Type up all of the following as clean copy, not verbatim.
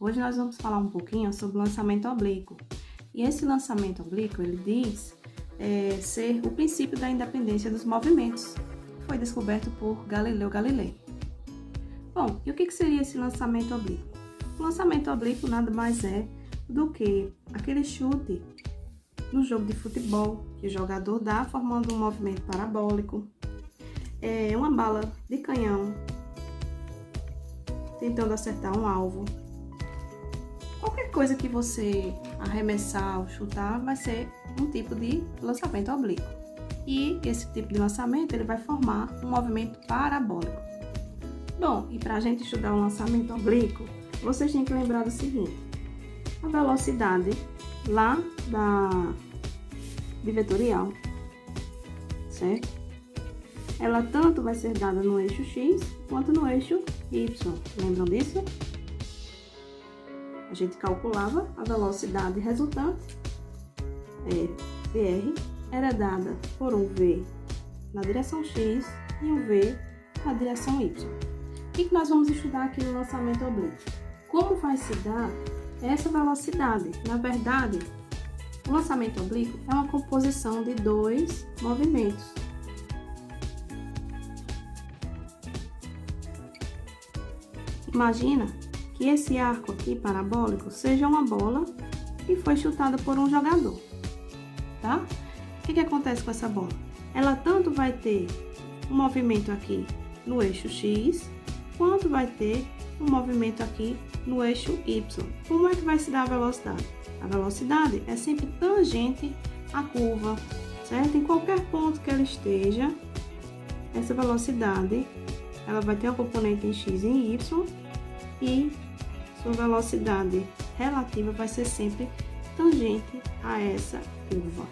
Hoje nós vamos falar um pouquinho sobre o lançamento oblíquo. E esse lançamento oblíquo, ele diz ser o princípio da independência dos movimentos, que foi descoberto por Galileu Galilei. Bom, e o que seria esse lançamento oblíquo? O lançamento oblíquo nada mais é do que aquele chute no jogo de futebol que o jogador dá formando um movimento parabólico, uma bala de canhão tentando acertar um alvo. Qualquer coisa que você arremessar ou chutar vai ser um tipo de lançamento oblíquo. E esse tipo de lançamento ele vai formar um movimento parabólico. Bom, e para a gente estudar um lançamento oblíquo, vocês têm que lembrar do seguinte: a velocidade lá de vetorial, certo? Ela tanto vai ser dada no eixo X quanto no eixo Y. Lembram disso? A gente calculava a velocidade resultante, VR, era dada por um V na direção X e um V na direção Y. O que nós vamos estudar aqui no lançamento oblíquo? Como vai se dar essa velocidade? Na verdade, o lançamento oblíquo é uma composição de dois movimentos. Imagina que esse arco aqui parabólico seja uma bola que foi chutada por um jogador, tá? O que acontece com essa bola? Ela tanto vai ter um movimento aqui no eixo X, quanto vai ter um movimento aqui no eixo Y. Como é que vai se dar a velocidade? A velocidade é sempre tangente à curva, certo? Em qualquer ponto que ela esteja, essa velocidade, ela vai ter uma componente em X e em Y, e sua velocidade relativa vai ser sempre tangente a essa curva.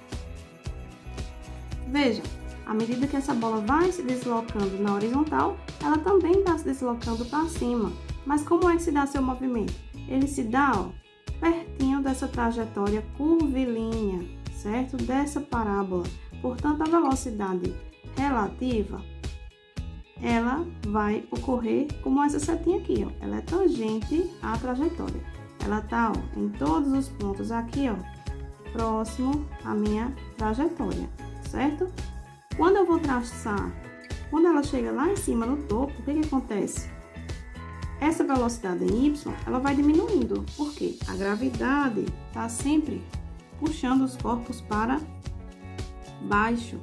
Veja, à medida que essa bola vai se deslocando na horizontal, ela também está se deslocando para cima. Mas como é que se dá seu movimento? Ele se dá, pertinho dessa trajetória curvilínea, certo? Dessa parábola. Portanto, a velocidade relativa ela vai ocorrer como essa setinha aqui, ó. Ela é tangente à trajetória. Ela tá, ó, em todos os pontos aqui, ó, próximo à minha trajetória, certo? Quando eu vou traçar, quando ela chega lá em cima no topo, o que acontece? Essa velocidade em Y, ela vai diminuindo, porque a gravidade tá sempre puxando os corpos para baixo.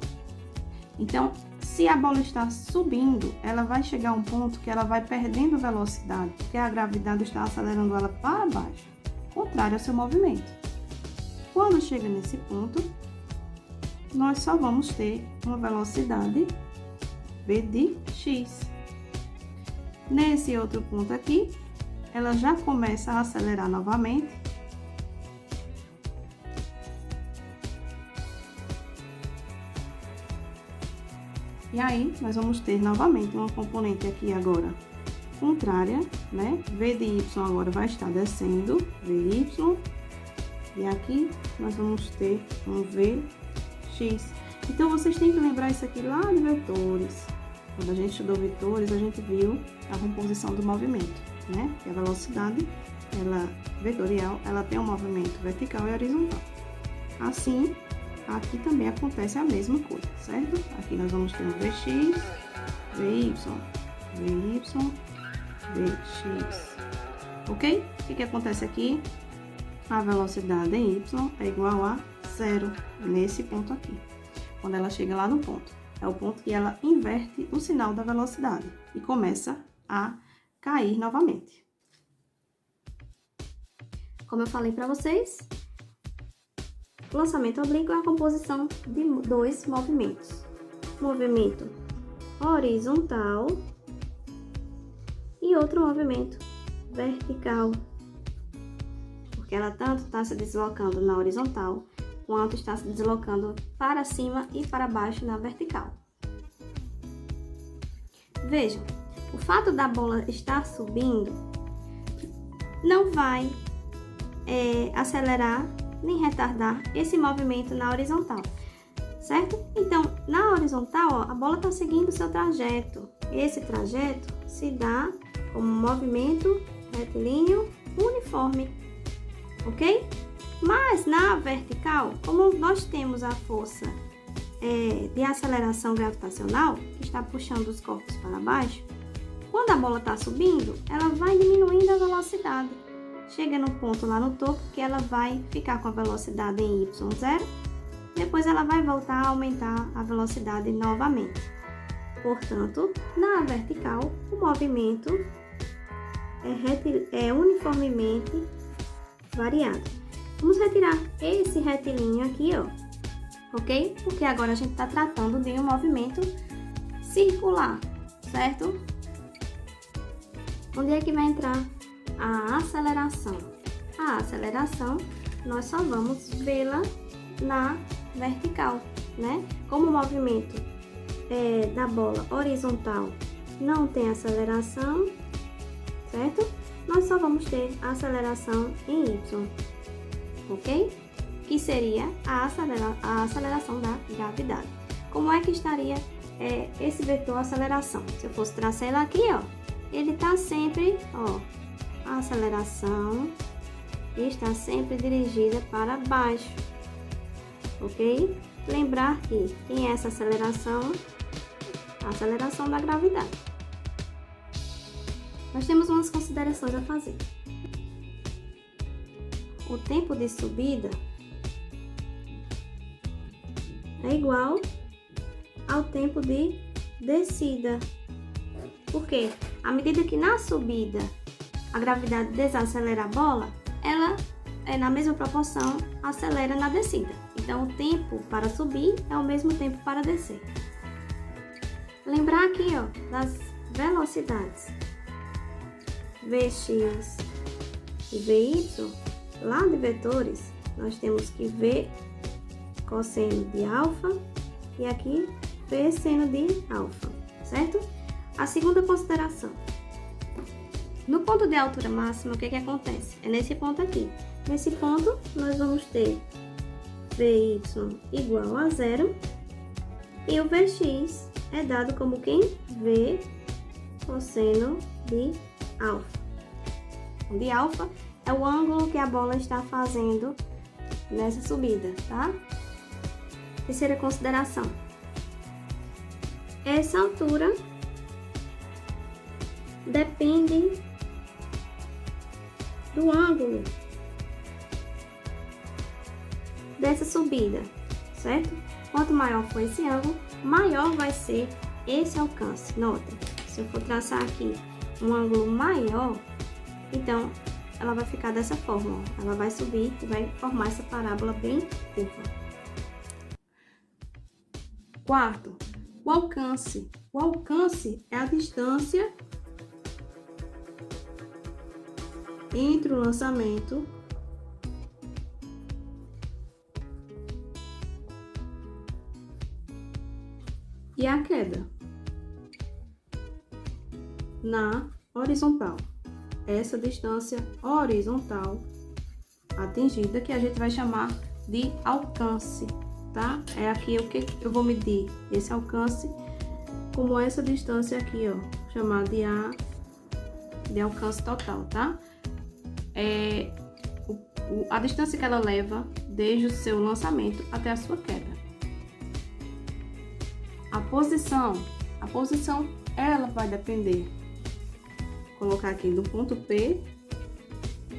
Então, se a bola está subindo, ela vai chegar a um ponto que ela vai perdendo velocidade, porque a gravidade está acelerando ela para baixo, contrário ao seu movimento. Quando chega nesse ponto, nós só vamos ter uma velocidade V de X. Nesse outro ponto aqui, ela já começa a acelerar novamente. E aí, nós vamos ter novamente uma componente aqui agora contrária, né? V de Y agora vai estar descendo, VY. E aqui, nós vamos ter um VX. Então, vocês têm que lembrar isso aqui lá de vetores. Quando a gente estudou vetores, a gente viu a composição do movimento, né? Que a velocidade, ela vetorial, ela tem um movimento vertical e horizontal. Assim, aqui também acontece a mesma coisa, certo? Aqui nós vamos ter um VX, VY, VY, VX, ok? O que acontece aqui? A velocidade em Y é igual a 0, nesse ponto aqui. Quando ela chega lá no ponto, é o ponto que ela inverte o sinal da velocidade e começa a cair novamente. Como eu falei para vocês, o lançamento oblíquo é a composição de dois movimentos. Movimento horizontal e outro movimento vertical. porque ela tanto está se deslocando na horizontal, quanto está se deslocando para cima e para baixo na vertical. Vejam, o fato da bola estar subindo não vai acelerar nem retardar esse movimento na horizontal, certo? Então, na horizontal, ó, a bola está seguindo o seu trajeto. Esse trajeto se dá como movimento retilíneo uniforme, ok? Mas na vertical, como nós temos a força de aceleração gravitacional, que está puxando os corpos para baixo, quando a bola está subindo, ela vai diminuindo a velocidade. Chega no ponto lá no topo que ela vai ficar com a velocidade em y0, depois ela vai voltar a aumentar a velocidade novamente. Portanto, na vertical, o movimento é uniformemente variado. Vamos retirar esse retilíneo aqui, ó, ok? Porque agora a gente está tratando de um movimento circular, certo? Onde é que vai entrar a aceleração? A aceleração, nós só vamos vê-la na vertical, né? Como o movimento da bola horizontal não tem aceleração, certo? Nós só vamos ter a aceleração em y, ok? Que seria a aceleração da gravidade. Como é que estaria esse vetor aceleração? Se eu fosse traçar ele aqui, ó, ele está sempre, ó, a aceleração está sempre dirigida para baixo, ok? Lembrar que quem é essa aceleração? A aceleração da gravidade. Nós temos umas considerações a fazer. O tempo de subida é igual ao tempo de descida. Por quê? À medida que na subida a gravidade desacelera a bola, ela na mesma proporção acelera na descida. Então, o tempo para subir é o mesmo tempo para descer. Lembrar aqui, ó, das velocidades Vx e Vy, lá de vetores, nós temos que V cosseno de alfa e aqui V seno de alfa, certo? A segunda consideração. No ponto de altura máxima, o que acontece? É nesse ponto aqui. Nesse ponto, nós vamos ter Vy igual a 0 e o Vx é dado como quem? V cosseno de alfa. De alfa é o ângulo que a bola está fazendo nessa subida, tá? Terceira consideração. Essa altura depende do ângulo dessa subida, certo? Quanto maior for esse ângulo, maior vai ser esse alcance. Notem, se eu for traçar aqui um ângulo maior, então ela vai ficar dessa forma, ó. Ela vai subir e vai formar essa parábola bem curva. Quarto, o alcance. O alcance é a distância entre o lançamento e a queda na horizontal. Essa distância horizontal atingida que a gente vai chamar de alcance, tá? É aqui o que eu vou medir esse alcance como essa distância aqui, ó, chamada de alcance total, tá? A distância que ela leva desde o seu lançamento até a sua queda. A posição ela vai depender. Vou colocar aqui do ponto P,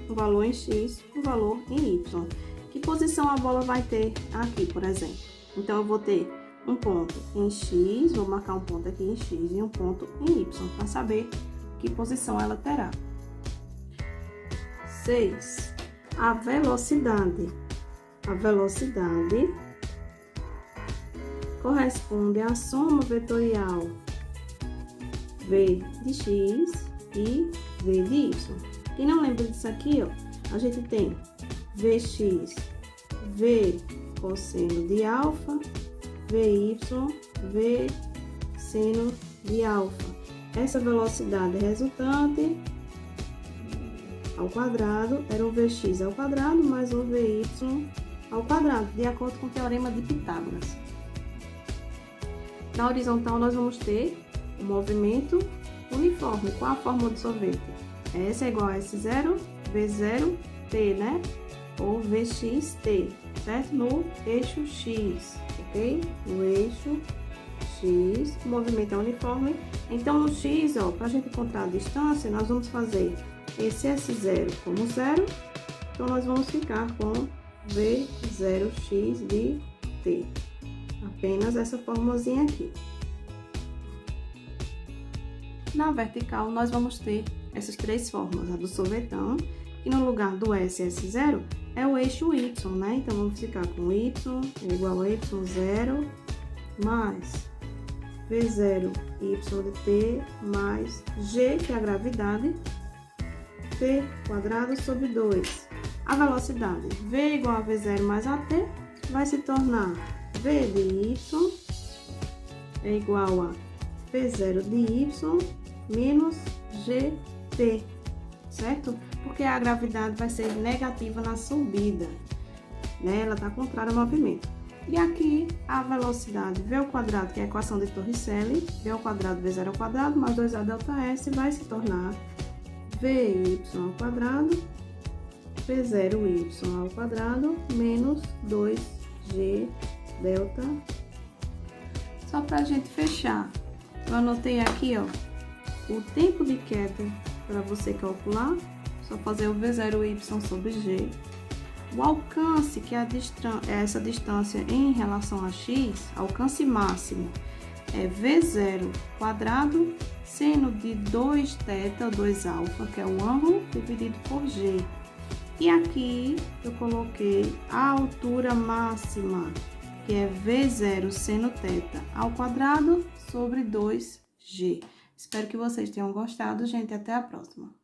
um valor em X, um valor em Y. Que posição a bola vai ter aqui, por exemplo? Então, eu vou ter um ponto em X, vou marcar um ponto aqui em X e um ponto em Y, para saber que posição ela terá. 6. A velocidade. A velocidade corresponde à soma vetorial V de X e V de Y. Quem não lembra disso aqui, ó, a gente tem Vx, V cosseno de alfa, Vy, V seno de alfa. Essa velocidade resultante ao quadrado era um Vx ao quadrado mais um Vy ao quadrado, de acordo com o teorema de Pitágoras. Na horizontal, nós vamos ter o movimento uniforme. Qual a fórmula do sorvete? S é igual a S0, V0, T, né? Ou VXT, certo? No eixo X, ok? No eixo X, o movimento é uniforme. Então, no X, ó, para a gente encontrar a distância, nós vamos fazer esse S0 como 0. Então, nós vamos ficar com V0x de T. Apenas essa formulazinha aqui. Na vertical, nós vamos ter essas três fórmulas. A do sorvetão, que no lugar do S e S0 é o eixo Y, né? Então, vamos ficar com Y é igual a Y0 mais V0 Y de T mais G, que é a gravidade, T quadrado sobre 2. A velocidade, V igual a V0 mais AT, vai se tornar V de Y é igual a V0 de Y menos GT, certo? Porque a gravidade vai ser negativa na subida, né? Ela está contrária ao movimento. E aqui a velocidade V ao quadrado, que é a equação de Torricelli, V ao quadrado, V0 ao quadrado, mais 2A delta S, vai se tornar VY ao quadrado, V0Y ao quadrado, menos 2G delta. Só para a gente fechar, eu anotei aqui, ó, o tempo de queda para você calcular, só fazer o V0Y sobre G. O alcance, que é essa distância em relação a x, alcance máximo, é V0 quadrado seno de 2θ, 2α, que é o ângulo, dividido por G. E aqui eu coloquei a altura máxima, que é V0 seno θ ao quadrado sobre 2G. Espero que vocês tenham gostado, gente. Até a próxima.